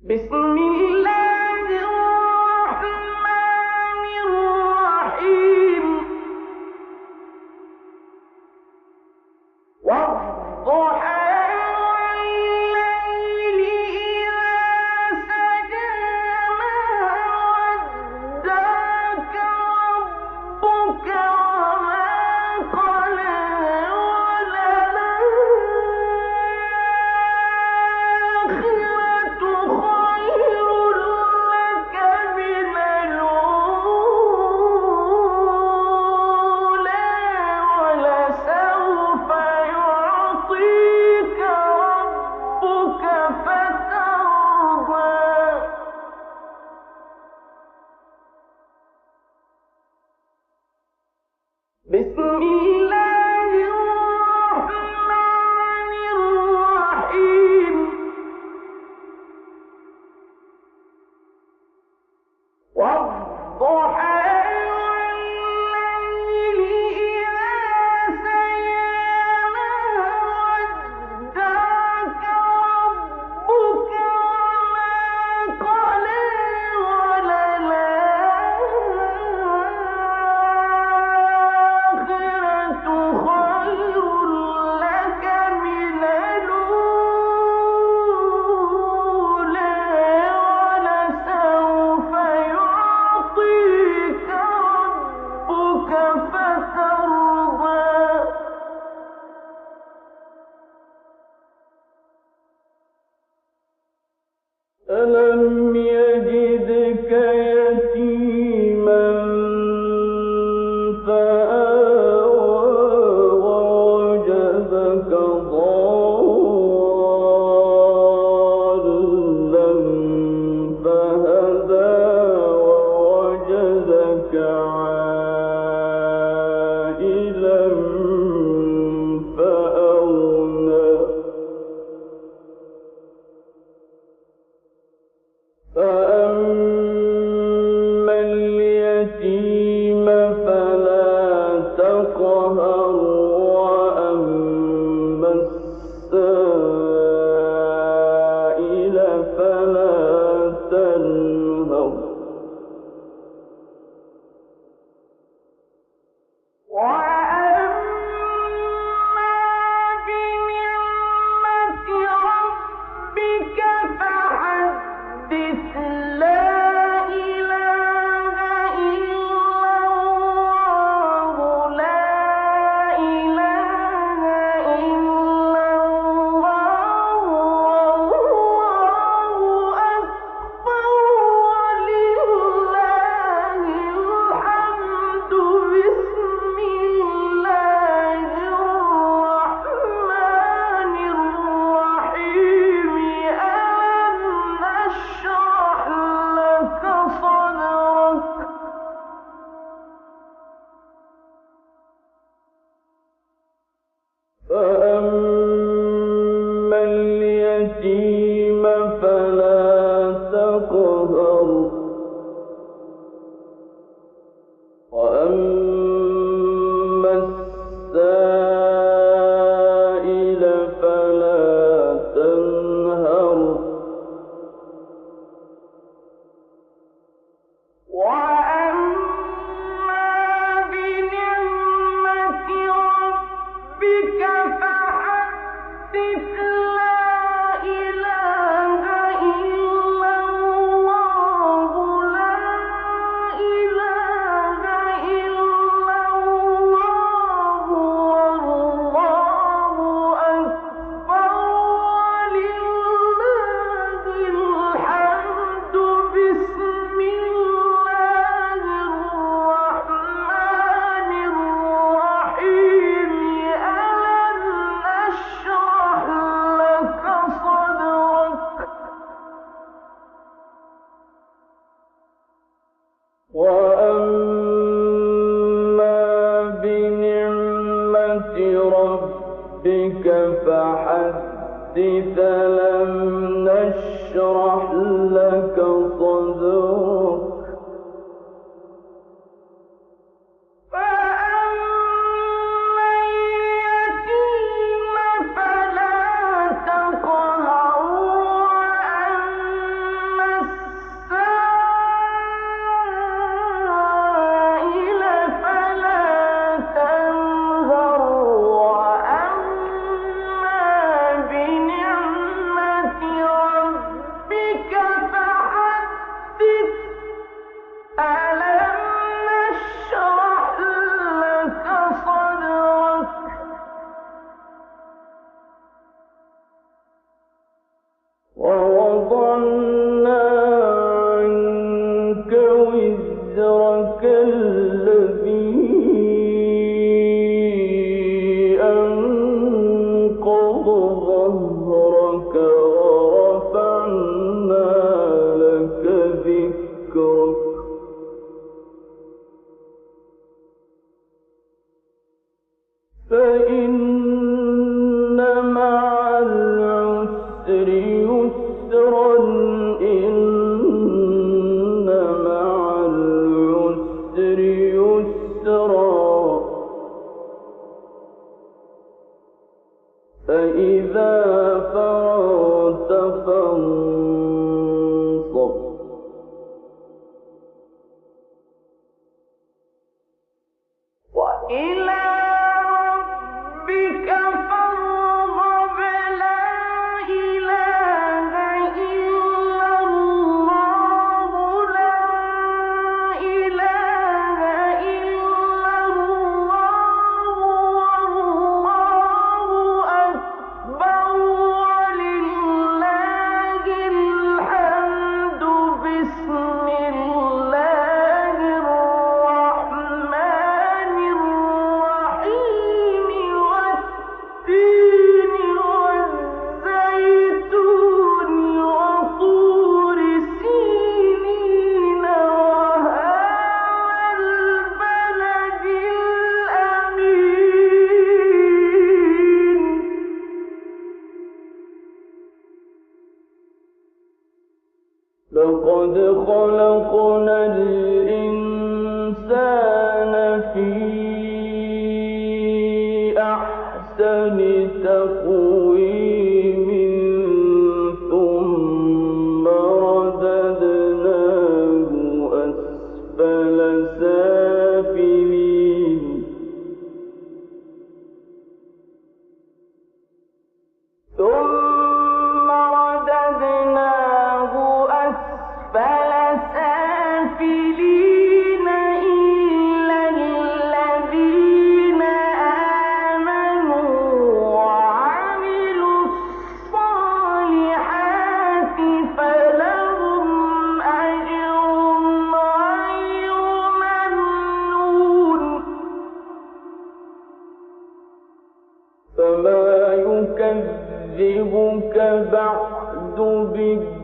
بسم الله الرحمن الرحيم والضحى والليل إذا سجى ما ودعك ربك وما قلى وللآخرة خير لك من الأولى ولسوف يعطيك ربك فترضى بسم الله الرحمن الرحيم والضحى والليل إذا سجى ما ودعك ربك وما قلى وللآخرة خير لك من الأولى ولسوف يعطيك ربك فترضى ألم يجدك يتيما فآوى ووجدك ضالا فهدى ووجدك عائلا فأغنى فأما اليتيم فلا تقهر وأما السائل فلا تنهر وأما بنعمة ربك فحدث لا إله إلا الله لا إله إلا الله والله أكبر ولله الحمد بسم الله الرحمن الرحيم ألم نشرح لك صدرك فأما اليتيم فلا تقهر وأما السائل فلا تنهر وأما بنعمة ربك فحدث لا إله ووضعنا عنك وزرك الذي أنقض ظهرك ورفعنا لك ذكرك فإن مع العسر يسرا إن مع العسر يسرا فإذا فرغت فانصب وإلى ربك فارغب لا إله إلا الله لا إله إلا الله والله أكبر ولله الحمد بسم الله الرحمن الرحيم والتين والزيتون وطور سينين وهذا البلد الأمين لقد خلقنا الإنسان في أحسن تقويم ثم رددناه أسفل سافلين ثم رددناه أسفل سافلين إلا الذين آمنوا وعملوا الصالحات فلهم أجر غير ممنون فما يكذبك بعد بالدين